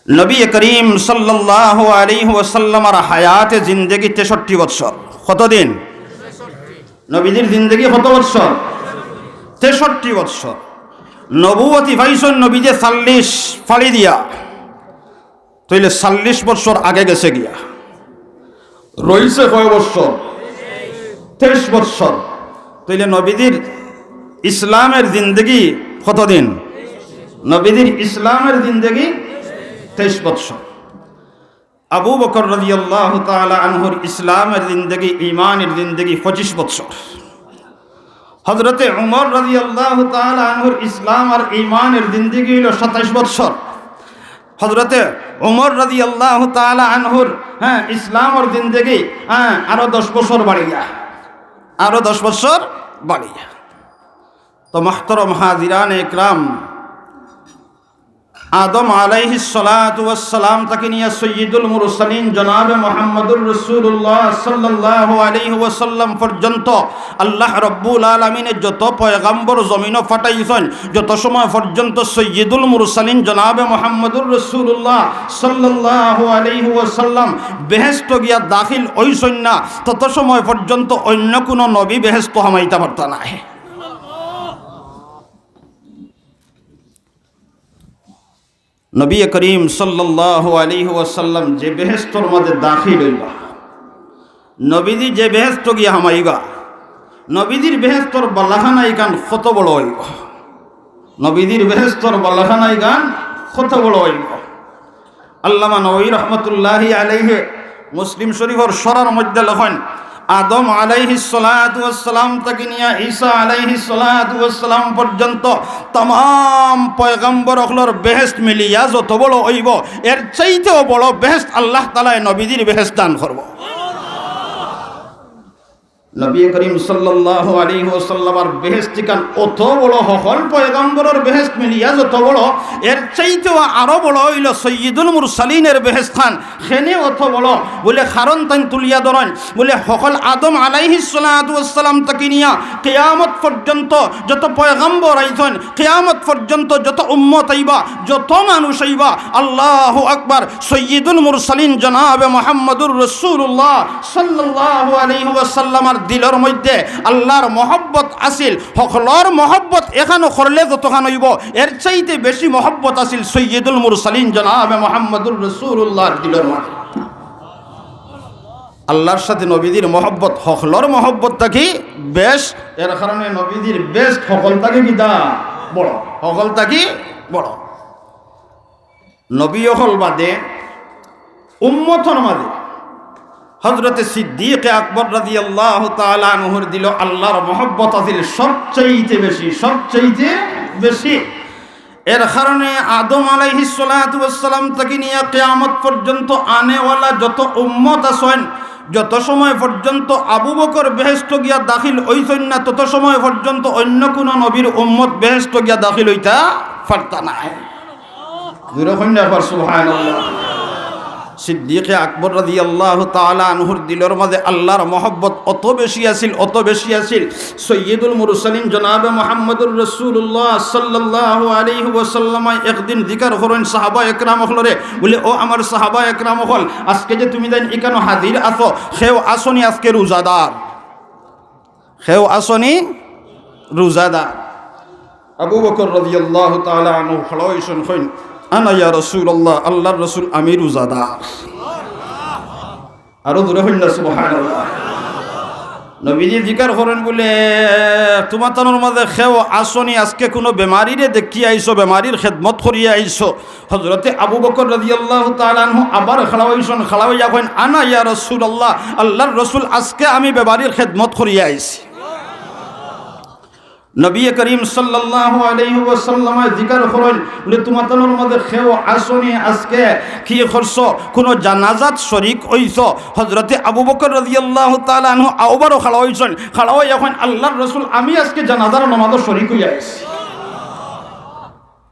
নবী করিম সাল্লাল্লাহু আলাইহি ওয়াসাল্লামের হায়াতে জিন্দেগি 63 বছর। কতদিন? নবীদের জিন্দেগি কত বছর? 63 বছর। নবুয়তি পাইছেন নবীজে 40 ফালি দিয়া, তাইলে 40 বছর আগে গেছে গিয়া। রইছে কয় বছর? 23 বছর। তাইলে নবীদের ইসলামের জিন্দেগি কতদিন? নবীদের ইসলামের জিন্দেগি 23 বছর। আবু বকর রাদিয়াল্লাহু তাআলা আনহুর ইসলামের জিন্দেগি, ঈমানের জিন্দেগি 25 বছর। হযরতে উমর রাদিয়াল্লাহু তাআলা আনহুর ইসলাম আর ঈমানের জিন্দেগি হলো 27 বছর। হযরতে উমর রাদিয়াল্লাহু তাআলা আনহুর ইসলাম আর জিন্দেগি আরো 10 বছর বাড়িয়া, আরো 10 বছর বাড়িয়া। তো মুহতারাম হাজিরান ইকরাম, আদম আলাইহিস সালাতু ওয়াস সালাম তাকে নিয়ে সৈয়দুল মুরসালিন জনাবে মুহাম্মদুর রাসূলুল্লাহ সাল্লাল্লাহু আলাইহি ওয়াসাল্লাম পর্যন্ত আল্লাহ রাব্বুল আলামিনের যত পয়গম্বর জমিনও পাঠাইছেন, যত সময় পর্যন্ত সৈয়দুল মুরসালিন জনাবে মুহাম্মদুর রাসূলুল্লাহ সাল্লাল্লাহু আলাইহি ওয়াসাল্লাম বেহেশত গিয়া দাখিল হইছেন না, তত সময় পর্যন্ত অন্য কোনো নবী বেহেশত হামাইতে পারত না। নবী করিম সাল্লাল্লাহু আলাইহি ওয়াসাল্লাম যে বেহেশতর মধ্যে দাখিল হইবা, নবীজি যে বেহেশত গিয়া হামাইবা, নবীজির বেহেশতর বালাখানাই গান কত বড় হইব, নবীজির বেহেশতর বালাখানাই গান কত বড় হইব। আল্লামা নবী রহমতুল্লাহি আলাইহি মুসলিম শরীফের সরার মধ্যে লেখেন, আদম আলাইহিস সালাতু ওয়াস সালাম থেকে নিয়ে ঈসা আলাইহিস সালাতু ওয়াস সালাম পর্যন্ত तमाम পয়গম্বর হলর বেহেশত মিলিয়া যত বড় হইব, এর চাইতেও বড় বেহেশত আল্লাহ তাআলা নবীদের বেহেশত দান করব। নবী করিম সাল্লাল্লাহু আলাইহি ওয়াসাল্লামের বেহেশত কান অত বড়, সকল পয়গম্বরের বেহেশত মিলিয়া যত বড়, এর চাইতেও আরো বড় হইল সৈয়দুল মুরসালিনের বেহেশত খান। সেনে অত বড় বলে কারণ তাই তুলিয়া ধরেন, বলে সকল আদম আলাইহিস সালাতু ওয়াস সালাম থেকে নিয়া কিয়ামত পর্যন্ত যত পয়গম্বর আইছেন, কিয়ামত পর্যন্ত যত উম্মত আইবা, যত মানুষ আইবা, আল্লাহু আকবার, সৈয়দুল মুরসালিন জনাবে মুহাম্মদুর রাসূলুল্লাহ সাল্লাল্লাহু আলাইহি ওয়াসাল্লামের দিলের মধ্যে আল্লাহর মহব্বত আসিল। সকলের মহব্বত এখানে করলে যতখান হইব, এর চাইতে বেশি মহব্বত আসিল সৈয়দুল মুরসালিন জনাবে মুহাম্মদুর রাসূলুল্লাহর দিলের মধ্যে। আল্লাহর সাথে নবীদের মহব্বত, সকলের মহব্বতটা কি বেশ, এর কারণে নবীদের বেশ সকলটা কি দা বড়, সকলটা কি বড়। নবী হল বাদে উম্মতর মাঝে হযরতে সিদ্দিক আকবর রাদিয়াল্লাহু তাআলা আনহুর দিল আল্লাহর মহব্বত আছিল সবচাইতে বেশি, সবচাইতে বেশি। এর কারণে আদম আলাইহিস সালাতু ওয়াস সালাম থেকে নিয়ে কিয়ামত পর্যন্ত আনেওয়ালা যত উম্মত আছেন, যত সময় পর্যন্ত আবু বকর বেহেশত গিয়া দাখিল হইছেন না, তত সময় পর্যন্ত অন্য কোন নবীর উম্মত বেহেশত গিয়া দাখিল হইতা পারতা না। জোরে কইনা আবার সুবহানাল্লাহ। সিদ্দিক আকবর রাদিয়াল্লাহু তাআলা আনহুর দিলের মাঝে আল্লাহর মহব্বত অত বেশি আছিল, অত বেশি আছিল, সৈয়দুল মুরসালিন জনাবে মুহাম্মদুর রাসূলুল্লাহ সাল্লাল্লাহু আলাইহি ওয়াসাল্লাম একদিন জিকির করেন সাহাবা একরাম হলরে, বলে ও আমার সাহাবা একরাম হল, আজকে যে তুমি দেন এখানে হাজির আছো, সেও আসনি আজকে রোজাদার, সেও আসনি রোজাদার। আবু বকর রাদিয়াল্লাহু তাআলা আনহু ফলাইছেন কইন, আনা ইয়া রাসূলুল্লাহ, আল্লাহর রাসূল আমি রোজাদার। আরো দূরে হইল না সুবহানাল্লাহ। নবীজি জিকির করেন বলে, তোমার তানোর মাঝে খেও আসনি, আজকে কোনো বেমারিরে দেখি আইছো, বেমারির খেদমত করিয়া আইছো। হযরতে আবু বকর রাদিয়াল্লাহু তাআলা আনহু আবার খাড়াইছেন, খাড়াইয়া কইন, আনা ইয়া রাসূলুল্লাহ, আল্লাহর রাসূল আজকে আমি বেমারির খেদমত করিয়া আইছি। নবী করিম সাল্লাল্লাহু আলাইহি ওয়াসাল্লাম জিকির করেন বলে, তোমার তানোর মধ্যে খেও আসনি, আজকে কি করছো, কোন জানাজাত শরীক হইছো। হযরতে আবু বকর রাদিয়াল্লাহু তাআলা আনহু আবারও খাড়া হইছেন, খাড়া হই এখন আল্লাহর রাসূল আমি আজকে জানাজার নামাজে শরীক হইয়া আইছি।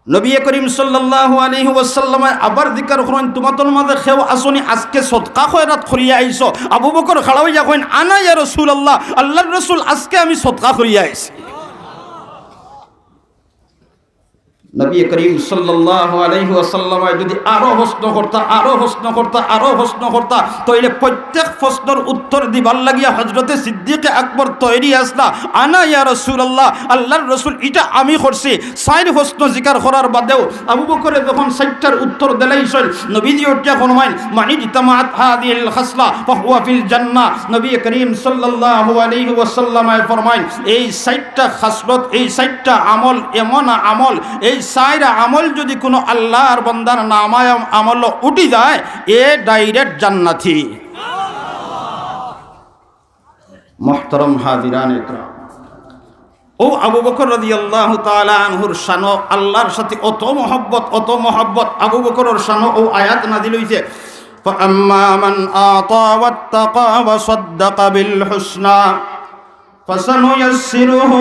নবী করিম সাল্লাল্লাহু আলাইহি ওয়াসাল্লাম আবার জিকির করেন, তোমার তানোর মধ্যে খেও আসনি, আজকে সদকা খয়রাত করিয়া আইছো। আবু বকর খাড়া হইয়া কইন, আনা ইয়া রাসূলুল্লাহ, আল্লাহর রাসূল আজকে আমি সদকা করিয়া আইছি। নবী করিম সাল্লাল্লাহু আলাইহি ওয়াসাল্লাম যদি আরো প্রশ্ন করতা তাইলে প্রত্যেক প্রশ্নের উত্তর দিবার লাগিয়া হযরতে সিদ্দিক আকবর তৈরি আসলা, আনা ইয়া রাসূলুল্লাহ, আল্লাহর রাসূল এটা আমি করছি। 4 প্রশ্ন জিকার করার বাদেও আবু বকর যখন 4টার উত্তর দিলাইছেন, নবীজি ওটা ফরমাইন মানি ইতামাত হাদিল খাসলা ফাহুয়া ফিল জান্নাহ। নবী করিম সাল্লাল্লাহু আলাইহি ওয়াসাল্লাম ফরমাইন এই 4টা খাসলত, এই 4টা আমল এমন আমল, এই 4 আমল যদি কোনো আল্লাহর বান্দার নামায় আমল উঠি যায় এ ডাইরেক্ট জান্নাতি। মুহতারাম হাজিরান ইকরাম, ও আবু বকর রাদিয়াল্লাহু তাআলা আনহুর শান আল্লাহর সাথে অত মহব্বত আবু বকরের শান ও আয়াত নাযিল হইছে فأما من أعطى واتقى وصدق بالحسنى فسنيسره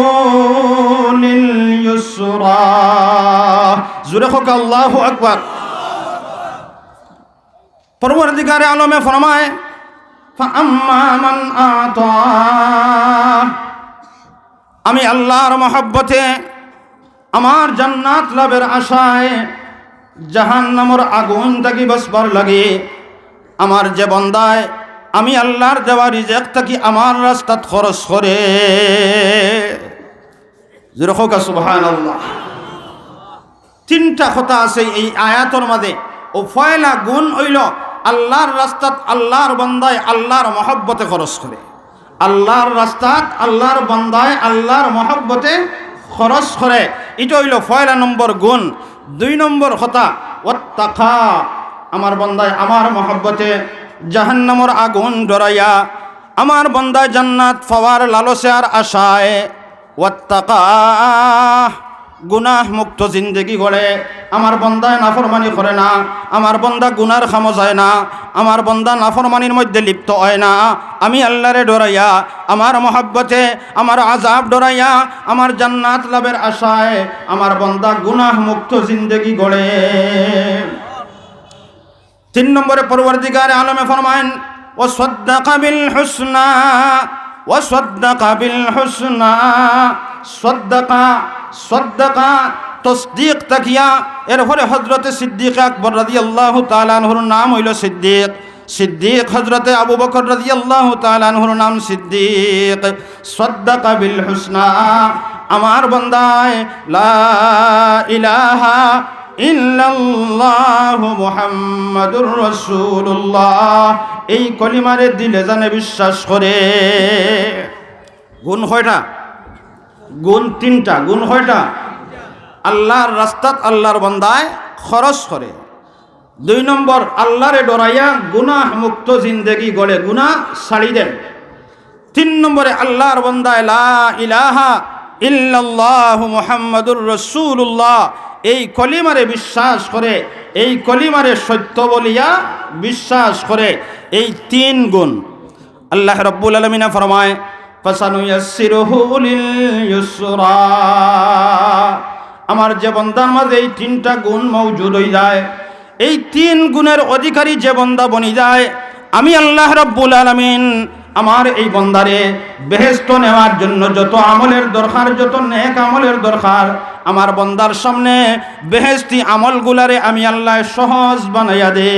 لليسرى زرخك الله أكبر। परवरदिगार आलम में फरमाए فأما من أعطى, আমি আল্লাহর মহব্বতে আমার জান্নাত লাভের আশায় জাহান্নামের আগুন থেকে বাঁচবার লাগে আমার যে বান্দায় আমি আল্লাহর দেওয়া রিজিক থেকে আমার রাস্তাত খরচ করে, জোরে হোক সুবহানাল্লাহ। 3টা কথা আছে এই আয়াতের মাঝে। ও পয়লা গুণ হইল আল্লাহর রাস্তাত আল্লাহর বান্দায় আল্লাহর মহব্বতে খরচ করে, আল্লাহর রাস্তাত আল্লাহর বান্দায় আল্লাহর মহব্বতে খরচ করে, এটা হইল পয়লা নম্বর গুণ। 2 নম্বর কথা ওয়াত্তাকা, আমার বান্দায় আমার মহব্বতে জাহান্নামের আগুন ডরাইয়া আমার বান্দায় জান্নাত পাওয়ার লালসে আর আশায় ওয়াত্তাকা গুনাহ মুক্ত জিন্দেগি গড়ে, আমার বান্দায় নাফরমানি করে না, আমার বান্দা গুনার খামো যায় না, আমার বান্দা নাফরমানির মধ্যে লিপ্ত হয় না, আমি আল্লাহরে ডরাইয়া আমার মহব্বতে আমার আযাব ডরাইয়া আমার জান্নাত লাভের আশায় আমার বান্দা গুনাহ মুক্ত জিন্দেগি গড়ে। 3 নম্বরে পরওয়ারদিগার আলমে ফরমায়েন ওয়াসাদ্দাকা বিল হুসনা, ওয়াসাদ্দাকা বিল হুসনা, সদ্দাকা তসদিক তাকিয়া। এরপরে হযরতে সিদ্দিক আকবর রাদিয়াল্লাহু তাআলা আনহুর নাম হইল সিদ্দিক, হযরতে আবু বকর রাদিয়াল্লাহু তাআলা আনহুর নাম সিদ্দিক। সদ্দাকা বিল হুসনা, আমার বান্দায় লা ইলাহা ইল্লাল্লাহু মুহাম্মাদুর রাসূলুল্লাহ এই কলিমারে দিলে জানে বিশ্বাস করে। গুণ কয়টা? গুণ 3টা। গুণ কয়টা? আল্লাহর রাস্তাত আল্লাহর বান্দায় খরচ করে। 2 নম্বর আল্লাহরে ডরাইয়া গুনাহ মুক্ত জিন্দেগি গড়ে, গুনাহ ছাড়ি দেন। 3 নম্বরে আল্লাহর বান্দায় লা ইলাহা ইল্লাল্লাহু মুহাম্মাদুর রাসূলুল্লাহ এই কলিমারে বিশ্বাস করে, এই কলিমারে সত্য বলিয়া বিশ্বাস করে। এই 3 গুণ আল্লাহ রাব্বুল আলামিন ফরমায় ফাসানুয়াসসিরুহু লিল ইউসরা। আমার যে বান্দার মাঝে এই 3টা গুণ মওজুদ হয়ে যায়, এই 3 গুণের অধিকারী যে বান্দা বনি যায়, আমি আল্লাহ রাব্বুল আলামিন আমার এই বান্দারে বেহেশত নেওয়ার জন্য যত আমলের দরকার, যত নেক আমলের দরকার, আমার বান্দার সামনে বেহেশতি আমলগুলারে আমি আল্লাহ সহজ বানাইয়া দে।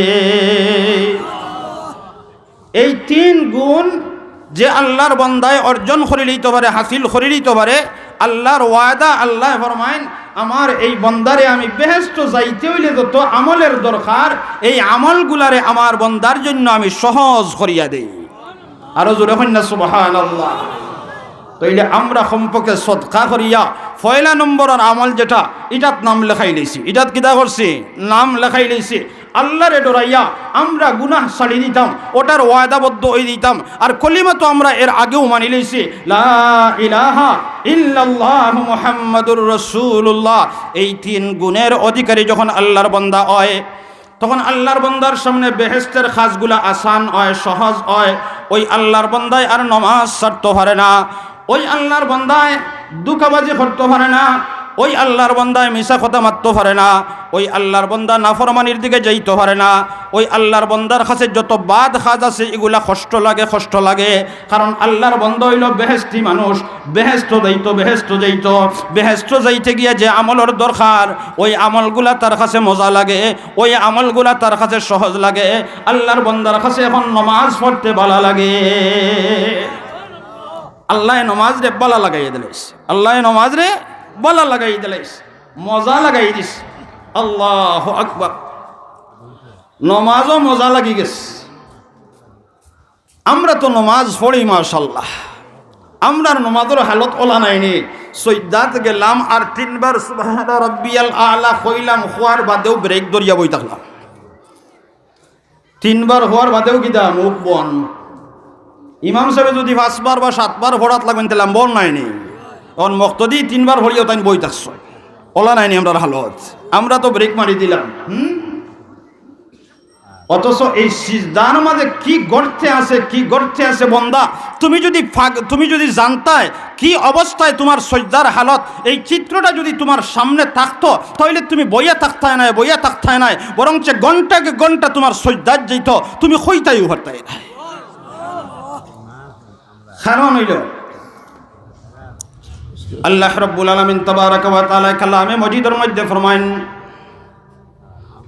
এই 3 গুণ যে আল্লাহর বান্দায় অর্জন করে লইতে পারে, হাসিল করে লইতে পারে, আল্লাহর ওয়াদা, আল্লাহ ফরমায়েন আমার এই বান্দারে আমি বেহেশত যাইতে হইলে যত আমলের দরকার এই আমলগুলারে আমার বান্দার জন্য আমি সহজ করিয়া দেই। আরো জোরে কন্যা সুবহানাল্লাহ। তাইলে আমরা সম্পর্কে সদকা করিয়া পয়লা নম্বরের আমল যেটা, এটাত নাম লেখাই লইছি, এটাত কিতা করছি? নাম লেখাই লইছি। আল্লাহরে ডরাইয়া আমরা গুনাহ ছাড়ি দিতাম, ওটার ওয়াদাবদ্ধ হয়ে দিতাম। আর কলিমা তো আমরা এর আগেও মানি লইছি, লা ইলাহা ইল্লাল্লাহু মুহাম্মাদুর রাসূলুল্লাহ। এই 3 গুণের অধিকারী যখন আল্লাহর বান্দা হয়, তখন আল্লাহর বান্দার সামনে বেহেশতের কাজগুলা আসান হয়, সহজ হয়। ওই আল্লাহর বান্দায় আর নামাজ ছাড়তে পারে না, ওই আল্লাহর বান্দায় দুকাবাজি করতে পারে না, ওই আল্লাহর বান্দায় মিশা কথা মারতে পারে না, ওই আল্লাহর বান্দা নাফরমানির দিকে যাইতে পারে না। ওই আল্লাহর বান্দার কাছে যত বাদ খাজ আছে এগুলা কষ্ট লাগে, কারণ আল্লাহর বান্দা হইল বেহেশতি মানুষ, বেহেশত যাইতে গিয়ে যে আমলের দরকার ওই আমলগুলা তার কাছে মজা লাগে, ওই আমলগুলা তার কাছে সহজ লাগে। আল্লাহর বান্দার কাছে এখন নমাজ পড়তে ভালো লাগে। আল্লাহ নমাজ রে বালা লাগাই দিলাইস, আল্লাহ নমাজ রে বালা লাগাই দিলাইস, মজা লাগাই দিস। আল্লাহু আকবার। নমাজও মজা লাগি গেছে। আমরা তো নমাজ পড়ি মাশাআল্লাহ, আমরার নমাজের হালত ওলা নাইনি। সৈদাত গেলাম আর 3 বার সুবহান রাব্বিয়াল আলা কইলাম, খোয়ার বাদেও ব্রেক দরিয়া বই থাকলাম। 3 বার হওয়ার বাদেও কিতা মুখ বন। ইমাম সাহেব যদি 5 বার বা 7 বার ভরাত লাগবেন তাহলে বল নাইনি। এখন মক্তদি 3 বার ভরিও তাই বই থাকছ, ওলা নাইনি আমরার হালত। আমরা তো ব্রেক মারি দিলাম। অথচ এই সিজদার মাঝে কি গর্তে আছে বন্দা। তুমি যদি জানতায় কি অবস্থায় তোমার সজ্জার হালত, এই চিত্রটা যদি তোমার সামনে থাকতো তাহলে তুমি বইয়া থাকতায় নাই, বরঞ্চ ঘন্টাকে ঘন্টা তোমার সজ্জার যেত, তুমি হইতাই উভরতাই নাই। কারণ হইল আল্লাহ রাব্বুল আলামিন তাবারাকা ওয়া তাআলা কালামে মজিদের মধ্যে ফরমায়েন,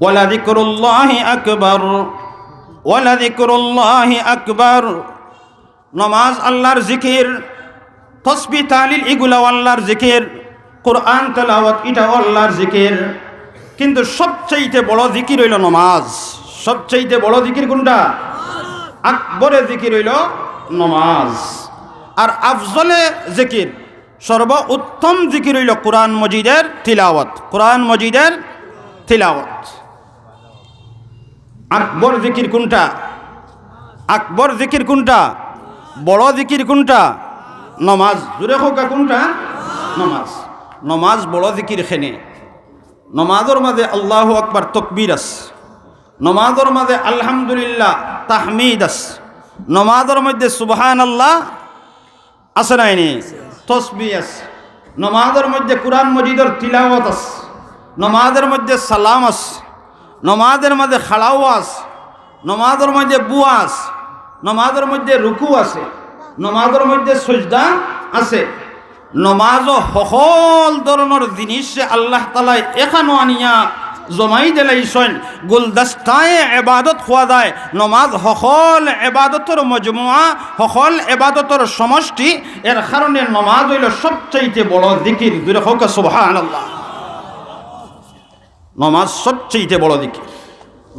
ওয়ালাযিকরুল্লাহি আকবার। নমাজ আল্লাহর জিকির, তাসবিহ তাহলিল এগুলা আল্লাহর জিকির, কোরআন তেলাওয়াত এটা আল্লাহর জিকির। কিন্তু সবচেয়ে বড় জিকির হইল নমাজ। সবচেয়ে বড় জিকির কোনটা? আকবরে জিকির হইল নমাজ। আর আফজলে জিকির, সর্ব উত্তম জিকির হইল কোরআন মজিদের তিলাওয়াত। কোরআন মজিদের তিলাওয়াত। আকবর জিকির কোনটা? আকবর জিকির কোনটা? বড় জিকির কোনটা? নমাজ। জোরে হোক কোনটা? নমাজ। নমাজ বড় জিকির খেনে। নমাজের মাঝে আল্লাহু আকবার তকবীর আছে, নমাজের মাঝে আলহামদুলিল্লাহ তাহমিদ আছে, নমাজের মধ্যে সুবহানাল্লাহ আছে নাইনি, তসবিহ আছে, নমাজের মধ্যে কোরআন মজিদের তিলাওয়াত আছে, নমাজের মধ্যে সালাম আছে, নমাজের মধ্যে খাড়াও আছে, নমাজের মধ্যে বুয়া আছে, নমাজের মধ্যে রুকু আছে, নমাজের মধ্যে সজদা আছে। নমাজও সকল ধরনের জিনিস আল্লাহ তাআলা এখানো আনিয়া জমাই দিলাইছেন, গুলদস্তায় ইবাদত হওয়া যায়। নমাজ সকল ইবাদতের মজমুআ, সকল ইবাদতের সমষ্টি। এর কারণে নমাজ হইল সবচেয়ে বড় জিকির। দুইটা হোক সুবহানাল্লাহ। নমাজ সবচেয়ে বড় জিকির,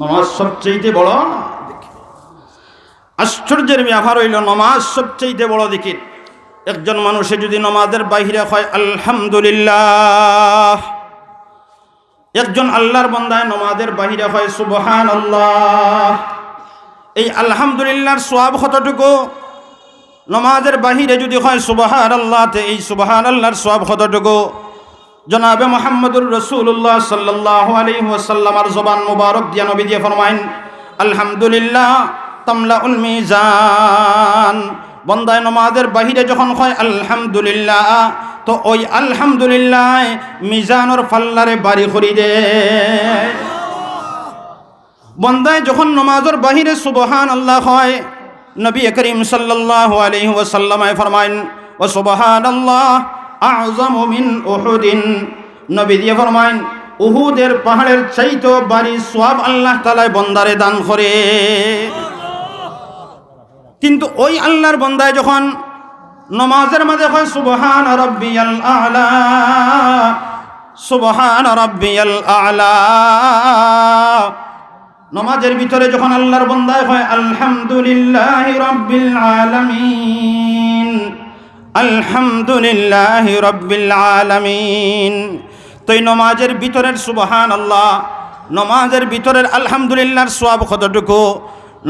নমাজ সবচেয়ে বড় জিকির। আশ্চর্যের ব্যাপার হইল নমাজ সবচেয়ে বড় জিকির। একজন মানুষে যদি নমাজের বাহিরে হয় আলহামদুলিল্লাহ, একজন আল্লাহর বান্দায় নমাজের বাহিরে হয় সুবহানাল্লাহ, এই আলহামদুলিল্লাহর সওয়াব কতটুকু? নমাজের বাহিরে যদি হয় সুবহানাল্লাহ, এই সুবহানাল্লাহর সওয়াব কতটুকু? জনাবে মুহাম্মদুর রাসূলুল্লাহ সাল্লাল্লাহু আলাইহি ওয়াসাল্লামের জবান মুবারক দিয়া নবী দিয়ে ফরমায়েন, আলহামদুলিল্লাহ তামলাউল মিজান। বন্দায় নমাজের বাহিরে যখন হয় আলহামদুলিল্লাহ, তো ওই আলহামদুলিল্লাহ মিজানোর পাল্লারে বাড়ি করি দে। বন্দায় যখন নমাজের বাহিরে সুবহানাল্লাহ হয়, নবী করিম সাল্লাল্লাহু আলাইহি ওয়াসাল্লাম ফরমায়েন, ওয়া সুবহানাল্লাহ আযমু মিন উহুদিন। নবী দিয়ে ফরমায়েন, উহুদের পাহাড়ের চাইতে বাড়ি সওয়াব আল্লাহ তাআলা বন্দারে দান করে। কিন্তু ওই আল্লাহর বান্দায় যখন নমাজের মাঝে হয় সুবহান রাব্বিয়াল আ'লা, সুবহান রাব্বিয়াল আ'লা, নমাজের ভিতরে যখন আল্লাহর বান্দায় হয় আলহামদুলিল্লাহি রাব্বিল আলামিন, আলহামদুলিল্লাহি রাব্বিল আলামিন, তো এই নমাজের ভিতরের সুবহানাল্লাহ, নমাজের ভিতরের আলহামদুলিল্লাহর সওয়াব কতটুকু?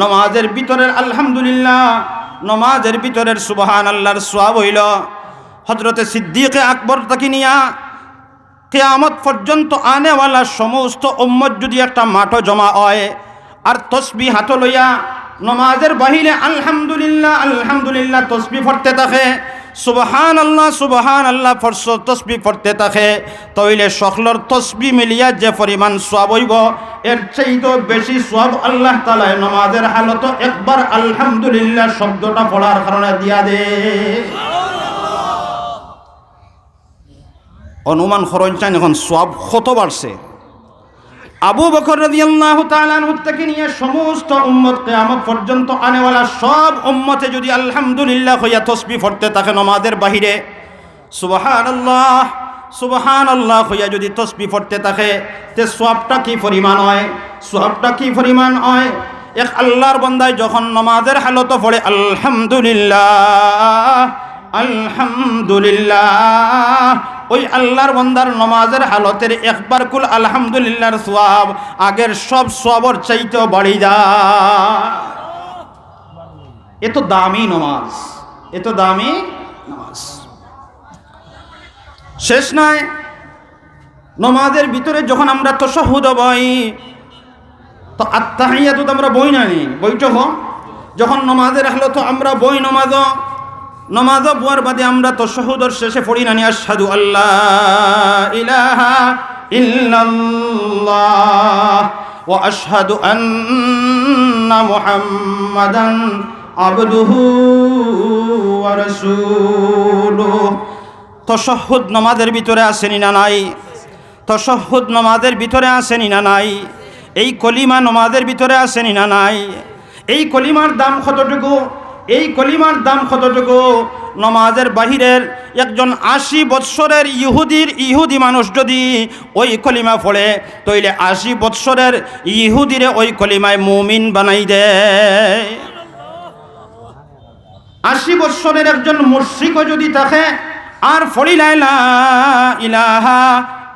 নমাজের ভিতরের আলহামদুলিল্লাহ, নমাজের ভিতরের সুবহানাল্লাহর সওয়াব হইল হযরতে সিদ্দিকে আকবর থেকে নিয়া কিয়ামত পর্যন্ত আনেওয়ালা সমস্ত উম্মত যদি একটা মাঠে জমা হয় আর তসবিহ হাতে লইয়া নমাজের বাহিরে আলহামদুলিল্লাহ আলহামদুলিল্লাহ তসবিহ পড়তে থাকে, সুবহানাল্লাহ ফরস তসবি পড়তে থাকে, তইলে সকলের তসবি মিলিয়া যে পরিমাণ সওয়াব হইব, এর চাইতেও বেশি সওয়াব আল্লাহ তাআলা নামাজের হালত একবার আলহামদুলিল্লাহ শব্দটা পড়ার কারণে দিয়া দে। অনুমান করুন চান এখন সওয়াব কত বাড়ছে। আবু বকর রাদিয়াল্লাহু তাআলা আনহু থেকে নিয়ে সমস্ত উম্মত কিয়ামত পর্যন্ত আনেওয়ালা সব উম্মতে যদি আলহামদুলিল্লাহ হইয়া তাসবিহ পড়তে থাকে নামাজের বাহিরে, সুবহানাল্লাহ হইয়া যদি তাসবিহ পড়তে থাকে, তে সওয়াবটা কি পরিমাণ হয়, সওয়াবটা কি পরিমাণ হয়। এক আল্লাহর বান্দায় যখন নামাজের হালত পড়ে আলহামদুলিল্লাহ, ওই আল্লাহর বান্দার নামাজের হালতের একবার কুল আলহামদুলিল্লাহর সওয়াব আগের সব সওয়াবের চাইতেও বাড়ি যায়। এত দামি নামাজ, এত দামি নামাজ শেষ নাই। নামাজের ভিতরে যখন আমরা তাশাহুদ বই, তো আত্তাহিয়াতু তো আমরা বই নানি, বইটা যখন নামাজের হালত আমরা বই নামাজ পড়ার বাদে আমরা তাশাহুদের শেষে পড়ি নানি আশহাদু আল্লা ইলাহা ইল্লাল্লাহ ওয়া আশহাদু আন্না মুহাম্মাদান আবদুহু ওয়া রাসূলুহু। তাশাহুদ নামাজের ভিতরে আসেনি না নাই? তাশাহুদ নামাজের ভিতরে আসেনি না নাই? এই কলিমা নামাজের ভিতরে আসেনি না নাই? এই কলিমার দাম কতটুকু? এই কলিমার দাম কতটুকু? নামাজের বাহিরের একজন 80 বৎসরের ইহুদি মানুষ যদি ওই কলিমা পড়ে, তইলে 80 বৎসরের ইহুদিরে ওই কলিমায় মুমিন বানাই দেয়। 80 বৎসরের একজন মুশরিকও যদি থাকে আর পড়ি লা ইলাহা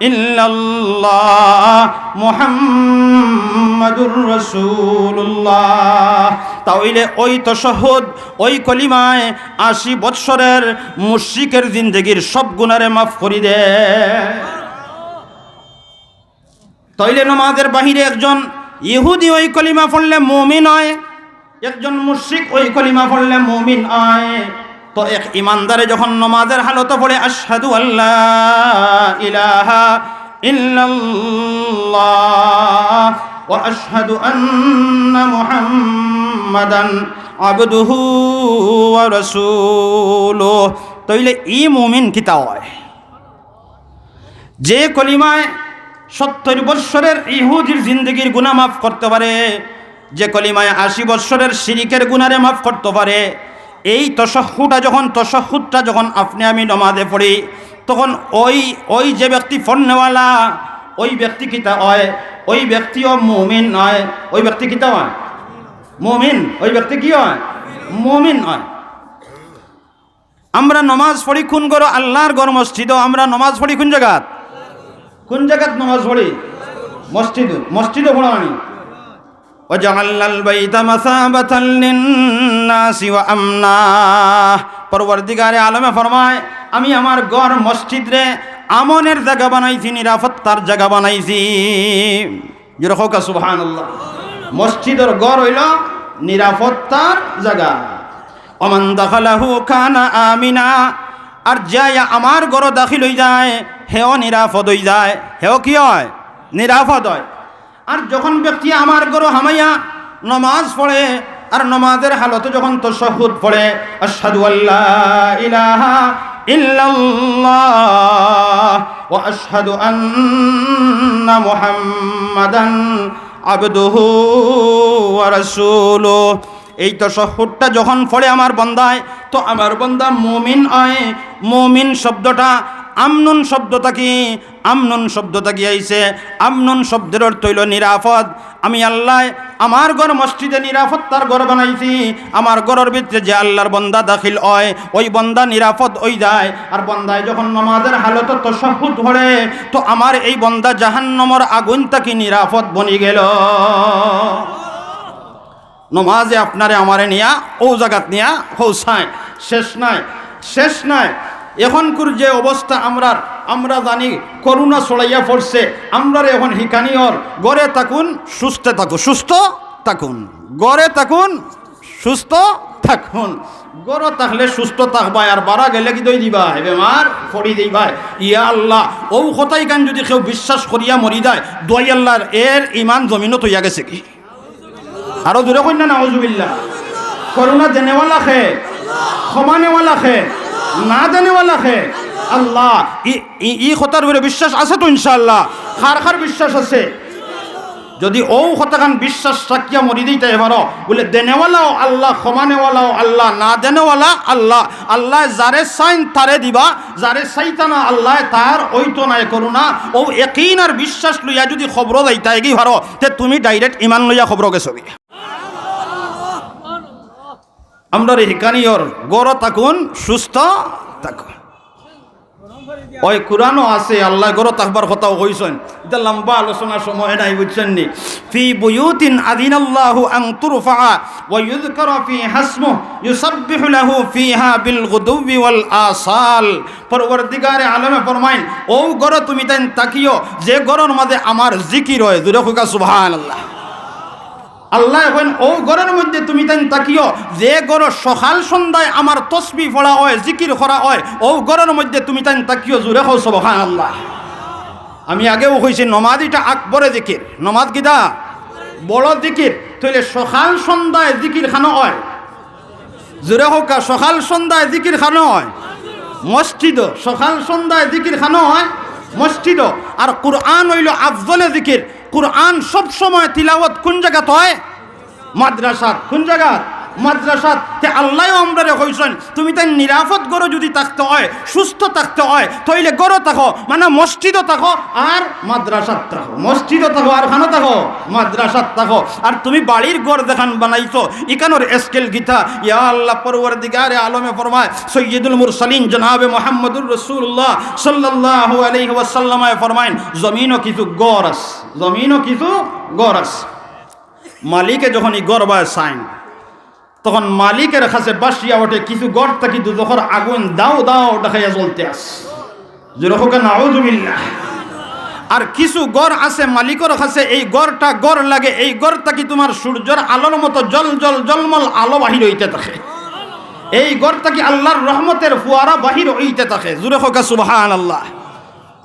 ইল্লাল্লাহ মুহাম্মাদুর রাসূলুল্লাহ, তাহলে ওই তাশাহুদ ওই কলিমায় 80 বৎসরের মুশরিকের জিন্দেগির সব গুনারে মাফ করে দেয়। তাইলে নামাজের বাহিরে একজন ইহুদি ওই কলিমা পড়লে মুমিন হয়, একজন মুশরিক ওই কলিমা পড়লে মুমিন হয়। তো এক ইমানদারে যখন নামাজের হালত পড়ে আশহাদু আল্লা ইলাহা ইল্লাল্লাহ ওয়া আশহাদু আন্না মুহাম্মাদান আবদুহু ওয়া রাসূলুহু, তাইলে ই মুমিন কিতা হয়? যে কলিমায় 70 বৎসরের ইহুদির জিন্দেগির গুনাহ মাফ করতে পারে, যে কলিমায় 80 বৎসরের শিরিকের গুনারে মাফ করতে পারে, এই তাশাহুদটা যখন আপনি আমি নামাজে পড়ি, তখন ওই যে ব্যক্তি ফন্নেওয়ালা ওই ব্যক্তি কিতা হয়? ওই ব্যক্তিও মুমিন হয়। ওই ব্যক্তি কিতা হয়? মুমিন। ওই ব্যক্তি কি হয়? মুমিন হয়। আমরা নামাজ পড়ি কোন ঘর? আল্লাহর ঘর মসজিদ। আমরা নামাজ পড়ি কোন জায়গাত? কোন জায়গাত নামাজ পড়ি? মসজিদে পড়ানি। ওয়াজআলনাল বাইতা মাসাবাতাল লিন্নাসি ওয়া আমনা, পরবর্তীকারে আলমে ফরমায় আমি আমার ঘর মসজিদ রে আমনের জায়গা বানাইছি, নিরাপত্তার জায়গা বানাইছি। যেরকম সুবহানাল্লাহ, মসজিদের ঘর হইল নিরাপত্তার জায়গা। ওমান দাখালাহু কানা আমিনা, আর যাই আমার ঘর দাখিল হয়ে যায় হেও নিরাপদ হয়ে যায়, হেও কি হয়? নিরাপদ হয়। আর যখন ব্যক্তি আমার ঘর হামাইয়া নামাজ পড়ে, আর নামাজের হালতে যখন তাশাহুদ পড়ে আশহাদু আল্লা ইলাহা ইল্লাল্লাহ ওয়া আশহাদু আন্না মুহাম্মাদান আবদুহু ওয়া রাসূলুহু, এই তাশাহুদটা যখন পড়ে আমার বান্দায়, তো আমার বান্দা মুমিন হয়। মুমিন শব্দটা আমনুন শব্দটা কি আইছে? আমনুন শব্দের অর্থ হইল নিরাপদ। আমি আল্লাহ আমার ঘর মসজিদে নিরাপত্তার ঘর বানাইছি, আমার ঘরের ভিতরে যে আল্লাহর বান্দা দাখিল হয় ওই বান্দা নিরাপদ হয়ে যায়। আর বান্দায় যখন নামাজের হালত তাশাহুদ পড়ে, তো আমার এই বান্দা জাহান্নামের আগুন থেকে নিরাপদ বনি গেল। নমাজে আপনারে আমারে নিয়া ও জায়গাত নিয়া পৌঁছায়। শেষ নাই। এখনকার যে অবস্থা আমরা জানি, করোনা ছড়াইয়া পড়ছে, আমরা এখন হিকানিয়র গড়ে থাকুন সুস্থ থাকুন, গড়ে থাকুন সুস্থ থাকুন। গড় থাকলে সুস্থ থাকবাই, আর বাড়া গেলে কি দই দিবা হে বেমার পড়ি দিবাই। ইয়া আল্লাহ, ও কথাই গান যদি কেউ বিশ্বাস করিয়া মরি যায়, দোয়াই আল্লাহর এর ইমান জমিনও তৈয়া গেছে কি। আরো দূরে কন্যা নাউজুবিল্লাহ। করুণা দেনেওয়ালা খে, ক্ষমা নেওয়ালা খে, না দেনেওয়ালা খে আল্লাহ। ই কথার উপরে বিশ্বাস আছে তো ইনশাআল্লাহ? খার খার বিশ্বাস আছে? যদি ও কথাখান বিশ্বাস রাখিয়া মরি দিতে পারো, বলে দেনেওয়ালাও আল্লাহ, ক্ষমা নেওয়ালাও আল্লাহ, না দেনেওয়ালা আল্লাহ। আল্লাহ যারে চাইন তারে দিবা, যারে চাইতা না আল্লাহ তার ওইতো নাই করুণা। ও একইন আর বিশ্বাস লইয়া যদি খবর যাইতা এগি পারো, তে তুমি ডাইরেক্ট ইমান লইয়া খবর গেছো। আমরা হিকানিয়র গড় থাকুন, সুস্থ থাকুন। ওই কোরআনও আছে, আল্লাহ গড় থাকবার কথাও কইছেন। এটা লম্বা আলোচনার সময় নাই, বুঝছেন নি? ফি বুয়ুতিন আযিনাল্লাহু আন তুরফা ওয়া ইউযকারা ফিহা ইসমুহু ইউসাব্বিহু লাহু ফিহা বিল গুদুবি ওয়াল আসাল। পরবর্তীকারে আলমে ফরমাইন, ও গড় তুমি তাই তাকিও যে গড়ের মধ্যে আমার জিকির হয়। জোরে কইকা সুবহানাল্লাহ। আল্লাহ এখন ও ঘরের মধ্যে তুমি তাই তাকিও যে ঘর সকাল সন্ধ্যায় আমার তসবিহ পড়া হয়, জিকির করা হয়, ও ঘরের মধ্যে তুমি তাই তাকিও। জোরে কও সুবহানাল্লাহ। আমি আগেও কইছি নমাজটা আকবরে জিকির, নমাজ কিটা বড় জিকির। তাইলে সকাল সন্ধ্যায় জিকির খানো হয়। জোরে হোক, সকাল সন্ধ্যায় জিকির খানো হয় মসজিদ, সকাল সন্ধ্যায় জিকির খানো হয় মসজিদ। আর কুরআন হইল আফজলে জিকির। কুরআন সব সময় তিলাওয়াত কোন জায়গাত হয়? মাদ্রাসাত। কোন জায়গা? মাদ্রাসাত। তে আল্লাহ আমরা কইছেন তুমি তাই নিরাপদ গড় যদি থাকতে হয়, সুস্থ থাকতে হয়, তাইলে গড় থাকো, মানে মসজিদও থাকো আর মাদ্রাসাত থাকো। মসজিদও থাকো আর খানো থাকো, মাদ্রাসাত থাকো। আর তুমি বাড়ির গড় দেখান বানাইছো, ইকানোর স্কেল গীতা। ইয়া আল্লাহ পরওয়ারদিগারে আলমে ফরমায়, সৈয়দুল মুরসালিন জনাবে মুহাম্মদুর রাসূলুল্লাহ সাল্লাল্লাহু আলাইহি ওয়াসাল্লাম ফরমাইন, জমিনও কিছু গড় আছে, জমিনও কিছু গড় আছে। মালিকে যখন এই গড় বায় সাইন, তখন মালিকের কাছে বাসিয়া ওঠে কিছু গড় থাকি দুজখর আগুন দাও দাও দেখাইয়া জ্বলতে আস। যেরকম নাউযুবিল্লাহ। আর কিছু গড় আছে মালিকের কাছে এই গড়টা গড় লাগে, এই গড় থাকি তোমার সূর্যের আলোর মতো জল জল জলমল আলো বাহির হইতে থাকে। এই গড় থাকি আল্লাহর রহমতের ফুয়ারা বাহির হইতে থাকে। জোরে হোক সুবহানাল্লাহ।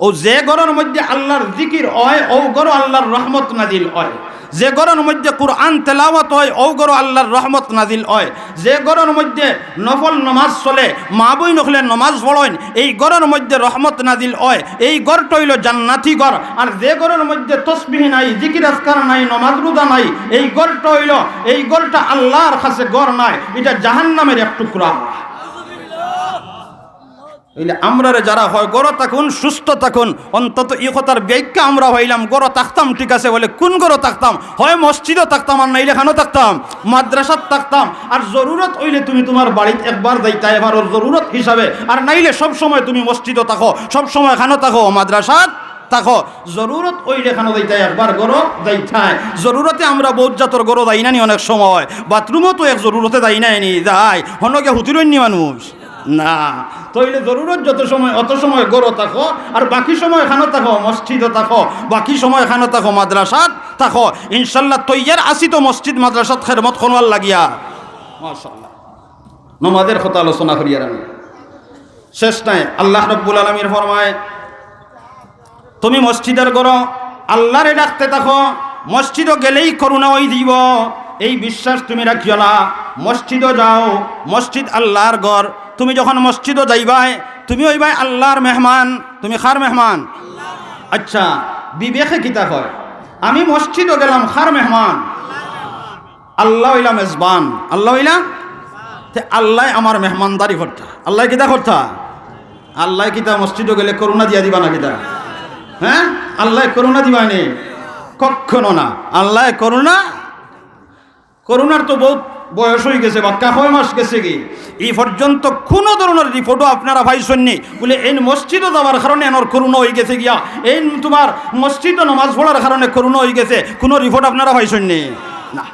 ও যে গড়ের মধ্যে আল্লাহর জিকির হয়, ও গড় আল্লাহর রহমত নাজিল হয়। যে গড়ের মধ্যে কুরআন তেলাওয়াত হয়, ও গড় আল্লাহর রহমত নাজিল হয়। যে গড়ের মধ্যে নফল নমাজ চলে, মা বই নখলে নমাজ পড়েন, এই গড়ের মধ্যে রহমত নাজিল হয়। এই গড়টা হইল জান্নাতি গড়। আর যে গড়ের মধ্যে তসবিহ নাই, জিকির আজকার নাই, নমাজ রোজা নাই, এই গড়টা হইল, এই গড়টা আল্লাহর কাছে গড় নাই, এটা জাহান্নামের এক টুকরা। আমরা যারা হয় গড় থাকুন, সুস্থ থাকুন, অন্তত এই কথার ব্যাখ্যা আমরা হইলাম গড় থাকতাম, ঠিক আছে বলে কোন গড় থাকতাম? হয় মসজিদও থাকতাম, আর নাইলে খানো থাকতাম, মাদ্রাসাত থাকতাম। আর জরুরত হইলে তুমি তোমার বাড়িতে একবার যাইতা, এবার ওর জরুরত হিসাবে। আর নাইলে সব সময় তুমি মসজিদও থাকো, সব সময় খানো থাকো, মাদ্রাসাত থাকো। জরুরত ওইলে খানো যাইতাই, একবার গড় যাইতাই। জরুরতে আমরা বহুত জাতর গড় যাই না নি, অনেক সময় বাথরুমও তো এক জরুরতে যাই নাই নি, যাই হনকে হুতিরইনি মানুষ না। তইলে জরুরত যত সময় অত সময় গড় থাকো, আর বাকি সময় খানো থাকো, মসজিদও থাকো, বাকি সময় খানো থাকো, মাদ্রাসাত থাকো। ইনশাল্লাহ তৈয়ার আসি তো মসজিদ মাদ্রাসাত খেদমত খনওয়াল লাগিয়া। মাশাআল্লাহ। নমাজের কথা আলোচনা করিয়ার আমি শেষ নাই। আল্লাহ রাব্বুল আলামিন ফরমায়, তুমি মসজিদের গড় আল্লাহরে ডাকতে থাকো, মসজিদও গেলেই করুণা ওই দিব, এই বিশ্বাস তুমি রাখিও না। মসজিদও যাও, মসজিদ আল্লাহর ঘর। তুমি যখন মসজিদও যাইবাই, তুমি হইবাই আল্লাহর মেহমান। তুমি খার মেহমান? আচ্ছা, বিবেকে কিতা হয়? আমি মসজিদও গেলাম, খার মেহমান? আল্লাহ হইলাম মেজবান, আল্লাহ হইলাম। আল্লাহ আমার মেহমানদারি করতা। আল্লাহ কিতা করতা? আল্লাহ কিতা মসজিদও গেলে করুণা দিয়া দিবা না কিতা? হ্যাঁ, আল্লাহ করুণা দিবা নেই কখনো না। আল্লাহ করুণার তো বহুত বয়স হয়ে গেছে, বা কয় মাস গেছে কি এই পর্যন্ত কোনো ধরনের রিপোর্টও আপনারা পাইছেননি বলে এই মসজিদও যাওয়ার কারণে এনর করুণা হয়ে গেছে গিয়া, এই তোমার মসজিদও নামাজ পড়ার কারণে করুণা হয়ে গেছে, কোনো রিপোর্ট আপনারা পাইছেননি না।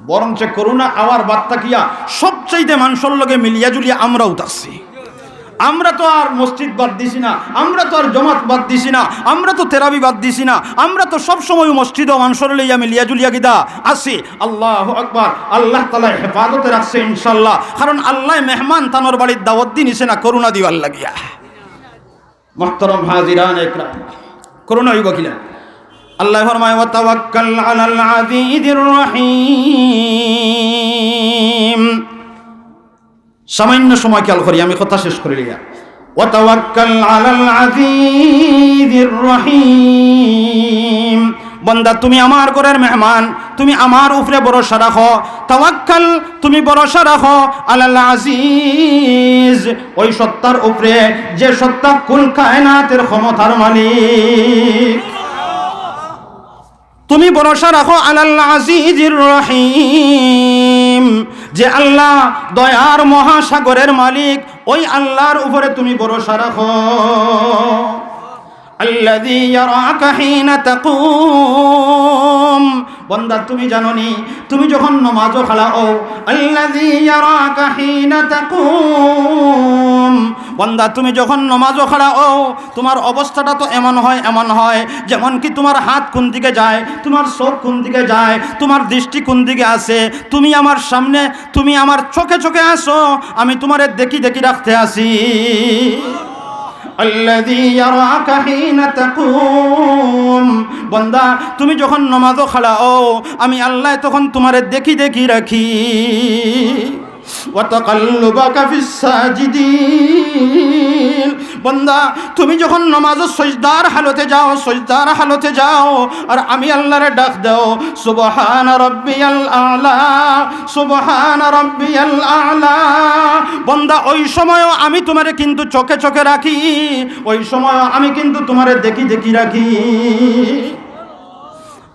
বরঞ্চ করুণা আওয়ার বার্তা কিয়া সবচাইতে মানুষের লগে মিলিয়া জুলিয়া আমরাও থাকছি। আমরা তো আর মসজিদ বাদ দিছি না, আমরা তো আর জমাত বাদ দিছি না, আমরা তো তেরাবি বাদ দিছি না, আমরা তো সব সময় মসজিদ ও মানসর লইয়া মিলিয়া জুলিয়া গিদা আসি। আল্লাহু আকবার। আল্লাহ তাআলা হেফাজতে রাখছে ইনশাআল্লাহ, কারণ আল্লাহ মেহমান তানোর বাড়ির দাওয়াত দি নিছে না করুণা দিবার লাগিয়া। মুহতারাম হাজিরান ইকরাম, করুণা হইব কিনা? আল্লাহ ফরমায় ওয়া তাওয়াক্কাল আলাল আজিজির রহিম। সামান্য সময় খেয়াল করি, আমি কথা শেষ করে লিয়া। ওয়া তাওয়াক্কাল আলাল আজিজির রহিম। বান্দা তুমি আমার ঘরের মেহমান, তুমি আমার উপরে ভরসা রাখো। তাওয়াক্কাল তুমি ভরসা রাখো আলাল আজিজ, ওই সত্তার উপরে যে সত্তা কুল কায়নাতের ক্ষমতার মালিক। তুমি ভরসা রাখো আলাল আজিজির রহিম, যে আল্লাহ দয়ার মহাসাগরের মালিক, ওই আল্লাহর উপরে তুমি ভরসা রাখো। আল্লাযী ইয়ারাকা হিনা তাকুম। বান্দা তুমি জানোনি, তুমি যখন নামাজও খাড়াও, আল্লাযী ইয়ারাকা হিনা তাকুম। বান্দা তুমি যখন নামাজও খাড়াও, তোমার অবস্থাটা তো এমন হয় যেমন কি তোমার হাত কোন দিকে যায়, তোমার চোখ কোন দিকে যায়, তোমার দৃষ্টি কোন দিকে আছে। তুমি আমার সামনে, তুমি আমার চোখে চোখে আসো, আমি তোমারে দেখি রাখতে আসি। আল্লাযী ইয়ারাকা হিনা তাকুম। বান্দা তুমি যখন নামাজও খাড়াও, আমি আল্লাহ তখন তোমারে দেখি রাখি। ওয়া তাকাল্লুবাকা ফিস সাজিদিন। বান্দা তুমি যখন নামাজে সিজদার হালতে যাও, আর আমি আল্লাহরে ডাক দাও, সুবহান রাব্বিয়াল আ'লা, সুবহান রাব্বিয়াল আ'লা। বান্দা ওই সময়ও আমি তোমারে কিন্তু চোখে চোখে রাখি, ওই সময়ও আমি কিন্তু তোমারে দেখি রাখি।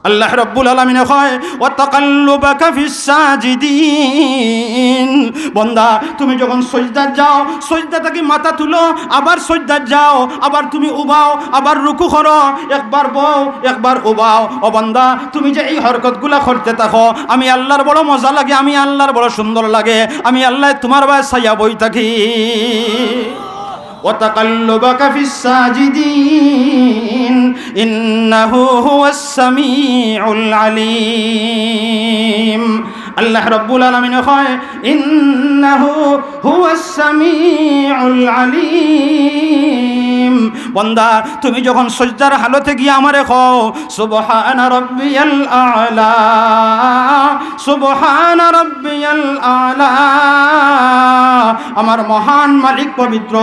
আল্লাহ রাব্বুল আলামিন কয় ওয়া তাকাল্লুবাকা ফিস সাজিদিন। বান্দা তুমি যখন সিজদা যাও, সিজদা থেকে মাথা তুলো, আবার সিজদা যাও, আবার তুমি উবাও, আবার রুকু করো, একবার বও একবার উবাও। ও বান্দা তুমি যে এই হরকতগুলা করতে থাকো, আমি আল্লাহর বড় মজা লাগে, আমি আল্লাহর বড় সুন্দর লাগে, আমি আল্লাহ তোমার ভাই ছায়া বই থাকি। وتقلبك في الساجدين إنه هو السميع العليم। আল্লাহ রাব্বুল আলামিন কয় ইন্নাহু হুয়াস সামিউল আলিম। বান্দা তুমি যখন সিজদার হালতে গিয়ে আমারে কও সুবহানা রাব্বিয়াল আ'লা, সুবহানা রাব্বিয়াল আ'লা, আমার মহান মালিক পবিত্র,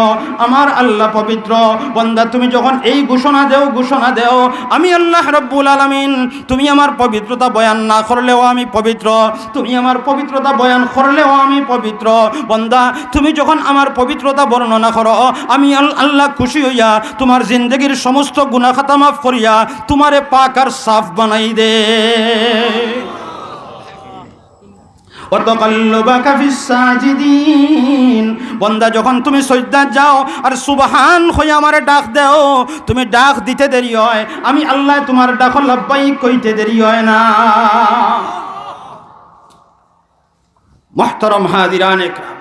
আমার আল্লাহ পবিত্র। বান্দা তুমি যখন এই ঘোষণা দেও, আমি আল্লাহ রাব্বুল আলামিন, তুমি আমার পবিত্রতা বয়ান না করলেও আমি পবিত্র, তুমি আমার পবিত্রতা বয়ান করলেও আমি পবিত্র। বান্দা তুমি যখন আমার পবিত্রতা বর্ণনা করো, আমি আল্লাহ খুশি হইয়া তোমার জিন্দগির সমস্ত গুনাহ খাতা মাফ করিয়া তোমারে পাক আর সাফ বানাই দে। ওয়াতাকাল্লুবাকা ফিস সাজিদিন। বান্দা যখন তুমি সিজদা যাও আর সুবহান হইয়া আমারে ডাক দাও, তুমি ডাক দিতে দেরি হয়, আমি আল্লাহ তোমার ডাক লাব্বাইক কইতে দেরি হয় না। মুহতারাম হাজিরান ইকরাম,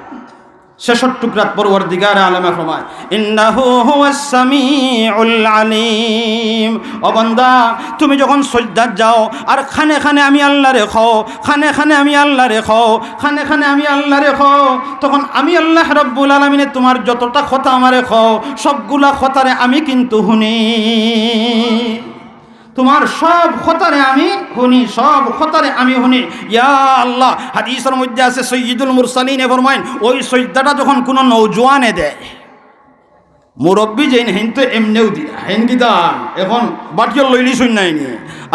শেষের টুকরাত পরওয়ারদিগার আলমে ফরমায় ইন্নাহু হুয়াস সামিউল আলিম। ও বান্দা তুমি যখন সিজদা যাও আর খানে আমি আল্লাহরে খাও, খানে আমি আল্লাহরে খাও, তখন আমি আল্লাহ রাব্বুল আলামিনে তোমার যতটা কথা আমারে খাও, সবগুলা কথারে আমি কিন্তু শুনি। তোমার সব খতারে আমি শুনি, ইয়া আল্লাহ। হাদিসের মধ্যে আছে সাইয়্যিদুল মুরসালিন ফরমায়েন ওই সিজদাটা যখন কোনো নওজোয়ানে দেয়, মুরব্বী যেন হেন তো এমনিও দিয়া হেন কিতা এখন বাটিও লইলি শুন নাই নি,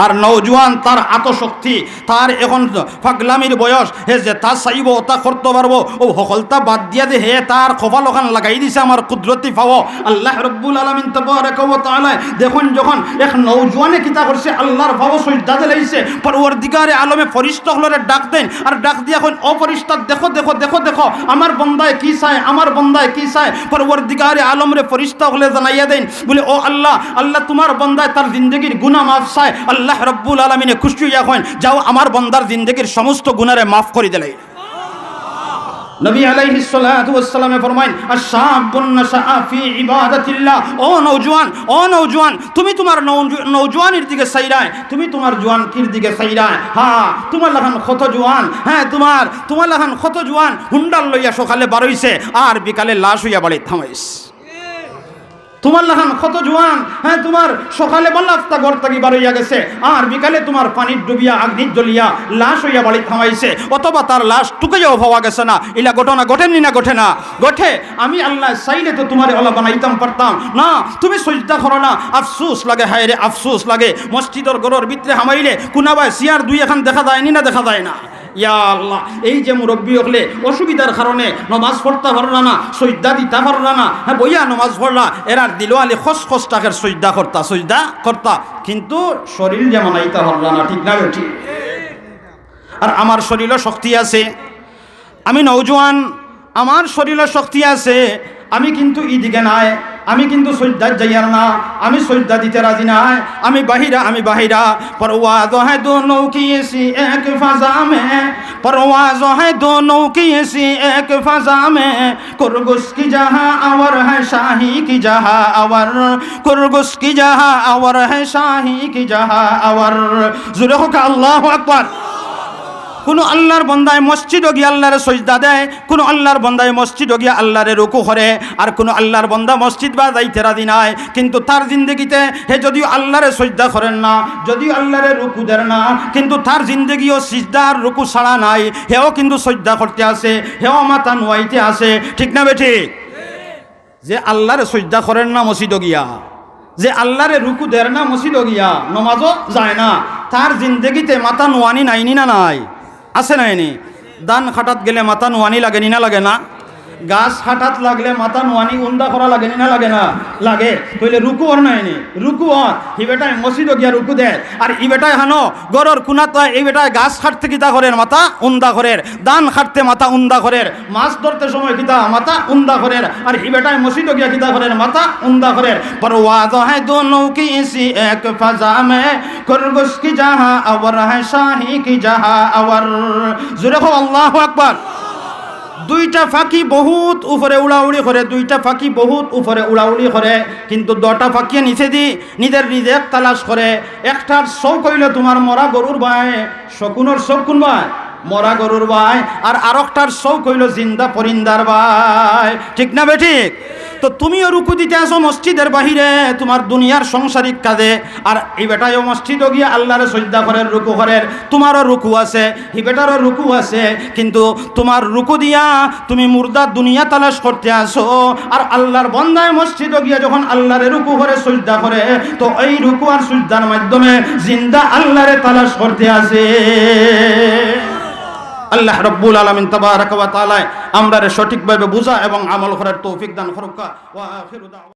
আর নওজোয়ান তার আত্মশক্তি, তার এখন পাগলামির বয়স, হে যে তা চাইব তা করতে পারবো, ও সকলতা বাদ দিয়া দে হে তার কপাল ওখান লাগাই দিছে আমার কুদরতি পাও। আল্লাহ রাব্বুল আলামিন তাবারাকা ওয়া তাআলা দেখুন যখন এক নওজোয়ানে কিতা করছে, আল্লাহর ভাবো সিজদা দিলাইছে, পরওয়ারদিগারে আলমে ফেরেশতা হলরে ডাক দেন, আর ডাক দিয়া এখন ও ফেরেশতা দেখো আমার বান্দায় কি চায়। পরওয়ারদিগারে আলমরে ফেরেশতা হলে জানাইয়া দেন বলে ও আল্লাহ তোমার বান্দায় তার জিন্দগির গুনাহ মাফ চায়। আল্লাহ রাব্বুল আলামিনে খুশি হইয়া কইন যাও আমার বান্দার জিন্দগির সমস্ত গুনাহরে মাফ করে দিলাই। নবী আলাইহিস সালাতু ওয়াস সালামে ফরমাইন আশ-শাবুন নাশাআ ফি ইবাদাতিল্লাহ। ও নওজোয়ান তুমি তোমার নওজোয়ানির দিকে চাইরায়, তুমি তোমার জোয়ানকির দিকে চাইরায়। হ্যাঁ তোমার লাখান কত জোয়ান, হ্যাঁ তোমার লাখান কত জোয়ান হুন্ডাল লইয়া সকালে বারইছে আর বিকালে লাশ হইয়া বাড়ি থামাইস। তোমার লাখান কত জোয়ান, হ্যাঁ তোমার সকালে বাল্লাফতা ঘর থেকে বার হইয়া গেছে আর বিকালে তোমার পানির ডুবিয়া আগ্নির জ্বলিয়া লাশ হইয়া বাড়ি থামাইছে, অথবা তার লাশ টুকাইয়াও পাওয়া গেছে না। এলা ঘটনা ঘটেনি না? ঘটে না? ঘটে। আমি আল্লাহ চাইলে তো তোমার ওলা বানাইতাম পারতাম না। তুমি সজদা করো না, আফসোস লাগে, হায় রে আফসোস লাগে। মসজিদের ঘরের ভিতরে হামাইলে কুনাবায় সিয়ার দুই এখন দেখা যায়নি না? দেখা যায় না? ইয়া আল্লাহ, এই যে মুরব্বী হলে অসুবিধার কারণে নমাজ পড়তে পারলা না, সজদা দিতে পারলা না, হ্যাঁ বইয়া নমাজ পড়লা, এরার দিল আলি খস টাকের সজদা করতা কিন্তু শরীর যেমন আইতা পারলা না। ঠিক না বেটি? আর আমার শরীরও শক্তি আছে, আমি নওজোয়ান, আমার শরীরও শক্তি আছে, আমি কিন্তু ইদিকে নাই, আমি কিন্তু সজদা যাইয়ার না, আমি সজদা দিতে রাজি নাই, আমি বাহিরা। परवाज़ है दोनों की ऐसी एक फ़ज़ा में, परवाज़ है दोनों की ऐसी एक फ़ज़ा में, कुर्गुस की जहाँ अवर है शाही की जहाँ अवर, कुर्गुस की जहाँ अवर है शाही की जहाँ अवर। ज़ुरे हो का अल्लाहु अकबर। কোনো আল্লাহর বান্দায় মসজিদে গিয়ে আল্লাহরে সজদা দেয়, কোনো আল্লাহর বান্দায় মসজিদে গিয়ে আল্লাহরে রুকু করে, আর কোনো আল্লাহর বান্দা মসজিদ বা যাইতে রাজি নাই, কিন্তু তার জিন্দগিতে হে যদিও আল্লাহরে সজদা করেন না, যদিও আল্লাহরে রুকু দেন না, কিন্তু তার জিন্দগিও সিজদা আর রুকু ছাড়া নাই, হেও কিন্তু সজদা করতে আসে, হেও মাথা নোয়াইতে আসে। ঠিক না বেঠি? যে আল্লাহরে সজদা করেন না মসজিদে গিয়া, যে আল্লাহরে রুকু দেন না মসজিদে গিয়া, নমাজও যায় না, তার জিন্দগিতে মাথা নোয়ানি নাইনি না নাই? আছে না? এনে দান খাটাত গেলে মাথা নোয়ানি লাগেনি না? লাগে না? গাছ হাঁটাত লাগলে মাথা নোয়ানি উন্দা করা লাগেনি না? লাগে না? লাগে। তাহলে রুকু আর না? এনে রুকু আর হি বেটায় মসজিদে গিয়া রুকু দেয়, আর ই বেটায় হানো গরর কুনাত এই বেটায় গাছ খাটতে কিতা করেন? মাথা উন্দা করের। দান খাটতে মাথা উন্দা করের, মাছ ধরতে সময় কিতা মাথা উন্দা করের, আর হি বেটায় মসজিদে গিয়া কিতা করেন? মাথা উন্দা করের। परवाज़ है दोनों की इसी एक फ़ज़ा में, कुर्गुस की जहाँ अवर है शाही की जहाँ अवर। ज़ुरे हो अल्लाहु अकबर। দুইটা ফাঁকি বহুত উপরে উড়াউড়ি করে, দুইটা ফাঁকি বহুত উপরে উড়াউড়ি করে, কিন্তু দটা ফাঁকিয়ে নিচে দি নিজের রিজেক তালাশ করে। একটার শোক হইল তোমার মরা গরুর ভাই, শকুনের শোক কোন ভাই? মরা গরুর ভাই। আর আরেকটার শোক হইল জিন্দা পরিন্দার ভাই। ঠিক না বেঠিক? তো তুমিও রুকু দিতে আসো মসজিদের বাহিরে তোমার দুনিয়ার সংসারিক কাজে, আর এই বেটাও মসজিদে গিয়ে আল্লাহরে সজদা করেন, রুকু করেন। তোমারও রুকু আছে, হি বেটারও রুকু আছে, কিন্তু তোমার রুকু দিয়া তুমি মুর্দা দুনিয়া তালাশ করতে আসো, আর আল্লাহর বান্দায় মসজিদে গিয়ে যখন আল্লাহরে রুকু করে সজদা করে, তো এই রুকু আর সজদার মাধ্যমে জিন্দা আল্লাহরে তালাশ করতে আসে। আল্লাহ রাব্বুল আলামিন তাবারাক ওয়া তাআলা আমরারে সঠিকভাবে বুঝা এবং আমল করার তৌফিক দান করুক। ওয়া আখিরু দাওয়া।